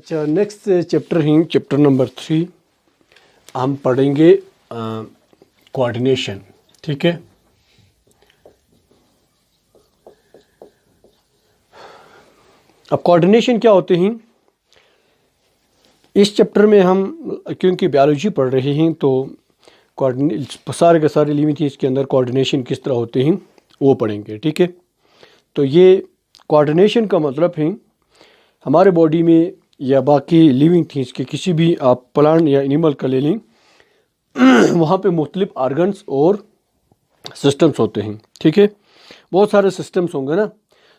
अच्छा, next chapter है chapter number 3। हम पढ़ेंगे कोऑर्डिनेशन। ठीक है, अब कोऑर्डिनेशन क्या होते हैं इस चैप्टर में हम, क्योंकि बायोलॉजी पढ़ रहे हैं तो सारे के सारे लिविंग थिंग्स के अंदर कोऑर्डिनेशन किस तरह होते हैं वो पढ़ेंगे। ठीक है, तो ये कोऑर्डिनेशन का मतलब है हमारे बॉडी में या बाकी लिविंग थिंग्स के किसी भी आप प्लांट या एनिमल का ले लें वहाँ पे मुख्तलिफ आर्गन्स और सिस्टम्स होते हैं। ठीक है, बहुत सारे सिस्टम्स होंगे ना,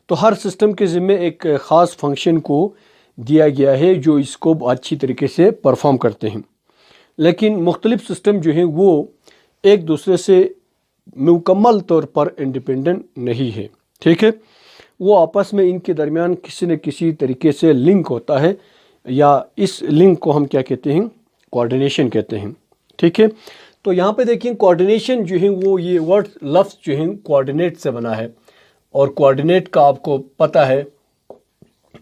तो हर सिस्टम के ज़िम्मे एक ख़ास फंक्शन को दिया गया है जो इसको अच्छी तरीके से परफॉर्म करते हैं। लेकिन मुख्तलिफ सिस्टम जो हैं वो एक दूसरे से मुकम्मल तौर पर इंडिपेंडेंट नहीं है। ठीक है, वो आपस में इनके दरमियान किसी न किसी तरीके से लिंक होता है, या इस लिंक को हम क्या कहते हैं, कोऑर्डिनेशन कहते हैं। ठीक है, तो यहाँ पे देखिए कोऑर्डिनेशन जो है वो ये वर्ड लफ्ज़ जो है कोऑर्डिनेट से बना है, और कोऑर्डिनेट का आपको पता है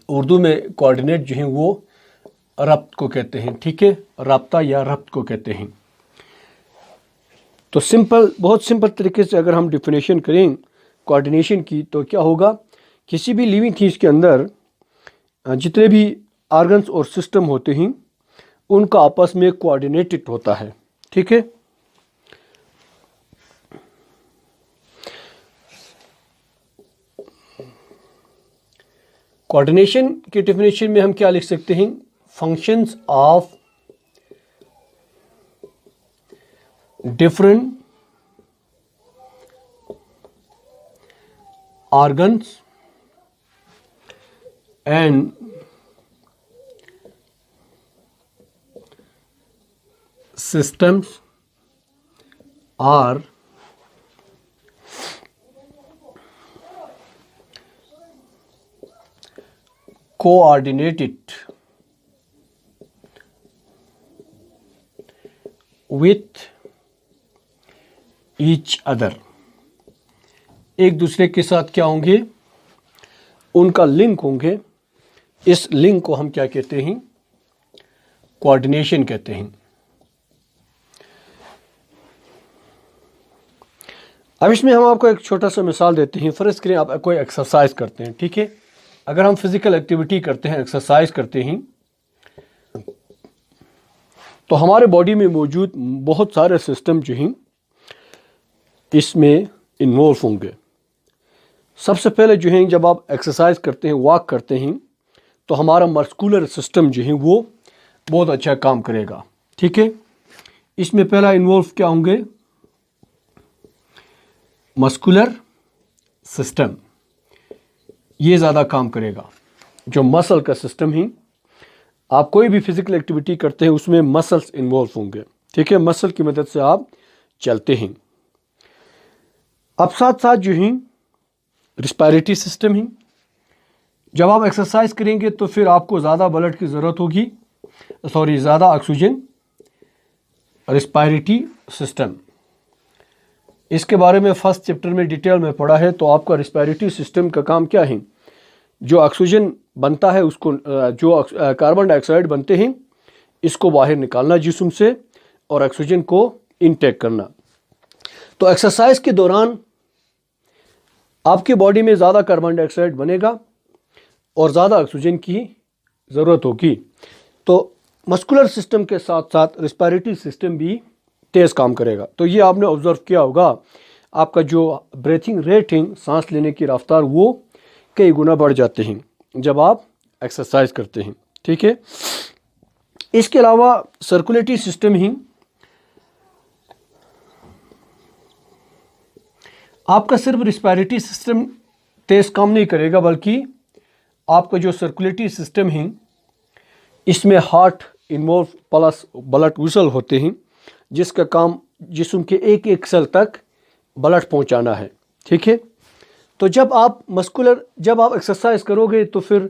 उर्दू में कोऑर्डिनेट जो है वो रब्त को कहते हैं। ठीक है, राब्ता या रब्त को कहते हैं। तो बहुत सिंपल तरीके से अगर हम डिफिनेशन करें कोऑर्डिनेशन की तो क्या होगा, किसी भी लिविंग थिंग्स के अंदर जितने भी ऑर्गन्स और सिस्टम होते हैं उनका आपस में कोऑर्डिनेटेड होता है। ठीक है, कोऑर्डिनेशन के डेफिनेशन में हम क्या लिख सकते हैं, functions of different organs and systems are coordinated with each other। एक दूसरे के साथ क्या होंगे, उनका लिंक होंगे। इस लिंक को हम क्या कहते हैं, कोऑर्डिनेशन कहते हैं। अब इसमें हम आपको एक छोटा सा मिसाल देते हैं। फर्ज करें आप कोई एक्सरसाइज करते हैं। ठीक है, अगर हम फिजिकल एक्टिविटी करते हैं, एक्सरसाइज करते हैं, तो हमारे बॉडी में मौजूद बहुत सारे सिस्टम जो हैं इसमें इन्वॉल्व होंगे। सबसे पहले जो है जब आप एक्सरसाइज करते हैं, वॉक करते हैं, तो हमारा मस्कुलर सिस्टम जो है वो बहुत अच्छा काम करेगा। ठीक है, इसमें पहला इन्वॉल्व क्या होंगे, मस्कुलर सिस्टम, ये ज़्यादा काम करेगा। जो मसल का सिस्टम है, आप कोई भी फिजिकल एक्टिविटी करते हैं उसमें मसल्स इन्वॉल्व होंगे। ठीक है, मसल की मदद से आप चलते हैं। अब साथ साथ जो है रिस्पायरेटरी सिस्टम है। जब आप एक्सरसाइज करेंगे तो फिर आपको ज़्यादा ब्लड की ज़रूरत होगी, ज़्यादा ऑक्सीजन। रिस्पायरेटरी सिस्टम, इसके बारे में फर्स्ट चैप्टर में डिटेल में पढ़ा है। तो आपका रिस्पायरेटरी सिस्टम का काम क्या है, जो ऑक्सीजन बनता है उसको, जो कार्बन डाइऑक्साइड बनते हैं इसको बाहर निकालना जिस्म से, और ऑक्सीजन को इनटेक करना। तो एक्सरसाइज के दौरान आपके बॉडी में ज़्यादा कार्बन डाइऑक्साइड बनेगा और ज़्यादा ऑक्सीजन की ज़रूरत होगी। तो मस्कुलर सिस्टम के साथ साथ रिस्पायरेटरी सिस्टम भी तेज़ काम करेगा। तो ये आपने ऑब्ज़र्व किया होगा, आपका जो ब्रीथिंग रेट है, सांस लेने की रफ्तार, वो कई गुना बढ़ जाते हैं जब आप एक्सरसाइज करते हैं। ठीक है, इसके अलावा सर्कुलेटरी सिस्टम ही आपका सिर्फ रिस्पायरेटरी सिस्टम तेज़ काम नहीं करेगा, बल्कि आपका जो सर्कुलेटरी सिस्टम है इसमें heart involve plus blood vessel होते हैं, जिसका काम जिस्म के एक एक सेल तक ब्लड पहुंचाना है। ठीक है, तो जब आप एक्सरसाइज करोगे तो फिर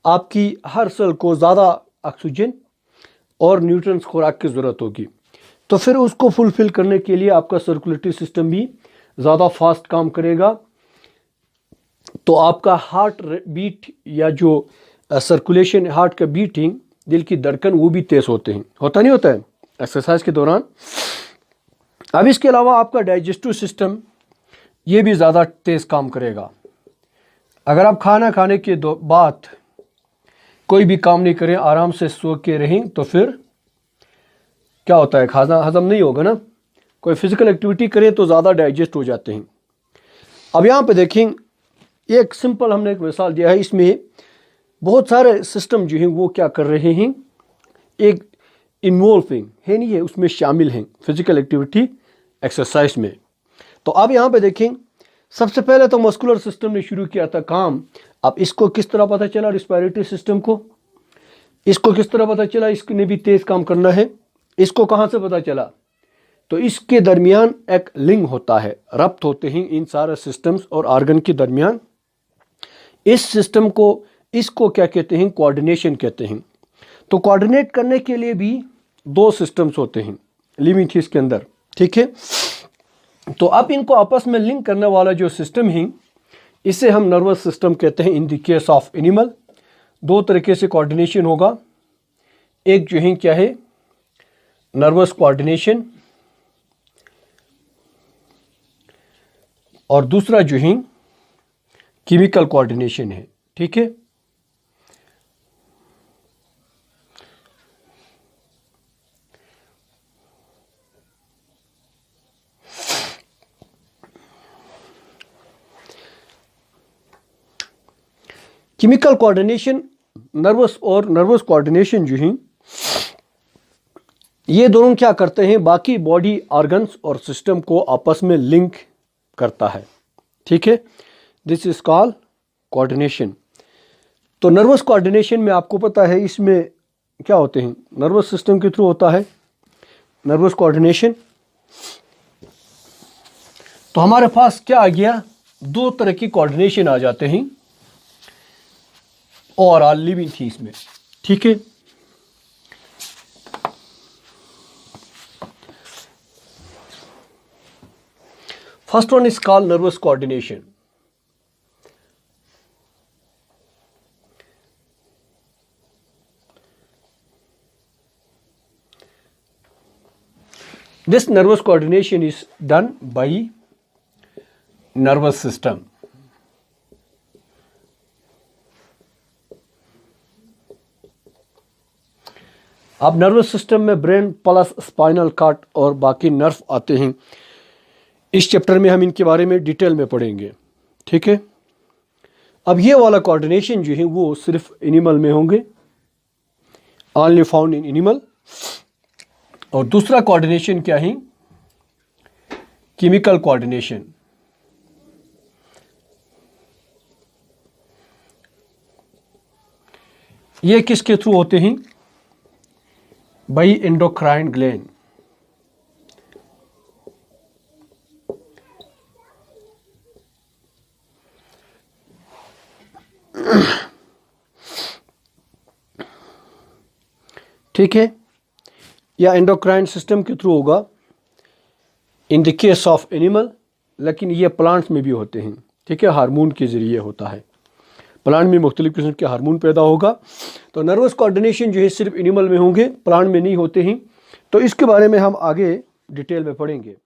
आपकी हर सेल को ज़्यादा ऑक्सीजन और न्यूट्रिएंट्स खुराक की ज़रूरत होगी। तो फिर उसको फुलफ़िल करने के लिए आपका सर्कुलेटरी सिस्टम भी ज़्यादा फास्ट काम करेगा। तो आपका हार्ट बीट या जो सर्कुलेशन हार्ट का बीटिंग दिल की धड़कन वो भी तेज़ होते हैं, होता नहीं होता है एक्सरसाइज के दौरान। अब इसके अलावा आपका डाइजेस्टिव सिस्टम ये भी ज़्यादा तेज़ काम करेगा। अगर आप खाना खाने के बाद कोई भी काम नहीं करें, आराम से सो के रहें, तो फिर क्या होता है, खाना हजम नहीं होगा ना। कोई फिज़िकल एक्टिविटी करें तो ज़्यादा डाइजेस्ट हो जाते हैं। अब यहाँ पे देखें, एक सिंपल हमने एक मिसाल दिया है, इसमें बहुत सारे सिस्टम जो हैं वो क्या कर रहे हैं, एक इन्वॉल्विंग है नहीं है, उसमें शामिल हैं फिज़िकल एक्टिविटी एक्सरसाइज में। तो अब यहाँ पे देखें, सबसे पहले तो मस्कुलर सिस्टम ने शुरू किया था काम। अब इसको किस तरह पता चला, रिस्पायरेटरी सिस्टम को, इसको किस तरह पता चला इसने भी तेज़ काम करना है। इसको कहाँ से पता चला, तो इसके दरमियान एक लिंक होता है, रब्त होते हैं इन सारे सिस्टम्स और आर्गन के दरमियान। इस सिस्टम को, इसको क्या कहते हैं, कोऑर्डिनेशन कहते हैं। तो कोऑर्डिनेट करने के लिए भी दो सिस्टम्स होते हैं लिविंग थिंग्स के अंदर, ठीक है। तो अब इनको आपस में लिंक करने वाला जो सिस्टम है, इसे हम नर्वस सिस्टम कहते हैं। In the case of animal दो तरीके से कोऑर्डिनेशन होगा। एक जो है क्या है, नर्वस कोऑर्डिनेशन, और दूसरा जो है केमिकल कोऑर्डिनेशन है, ठीक है। केमिकल कोऑर्डिनेशन, नर्वस और नर्वस कोऑर्डिनेशन जो हैं, ये दोनों क्या करते हैं, बाकी बॉडी ऑर्गन्स और सिस्टम को आपस में लिंक करता है, ठीक है। This is called coordination. तो नर्वस कोऑर्डिनेशन में आपको पता है इसमें क्या होते हैं, नर्वस सिस्टम के थ्रू होता है नर्वस कोऑर्डिनेशन। तो हमारे पास क्या आ गया, दो तरह की कोऑर्डिनेशन आ जाते हैं और ऑल लिविंग थिंग्स में, ठीक है। First one is called nervous coordination. This nervous coordination is done by nervous system. अब नर्वस सिस्टम में ब्रेन प्लस स्पाइनल कॉर्ड और बाकी नर्व आते हैं। इस चैप्टर में हम इनके बारे में डिटेल में पढ़ेंगे, ठीक है। अब ये वाला कोऑर्डिनेशन जो है वो सिर्फ एनिमल में होंगे, ओनली फाउंड इन एनिमल। और दूसरा कोऑर्डिनेशन क्या है, केमिकल कोऑर्डिनेशन। ये किसके थ्रू होते हैं, बाई एंडोक्राइन ग्लैंड। ठीक है, या एंडोक्राइन सिस्टम के थ्रू होगा in the case of animal, लेकिन ये प्लांट्स में भी होते हैं, ठीक है। हार्मोन के ज़रिए होता है, प्लांट में मुख्तलिफ किस्म के हार्मोन पैदा होगा। तो नर्वस कोऑर्डिनेशन जो है सिर्फ एनिमल में होंगे, प्लांट में नहीं होते हैं। तो इसके बारे में हम आगे डिटेल में पढ़ेंगे।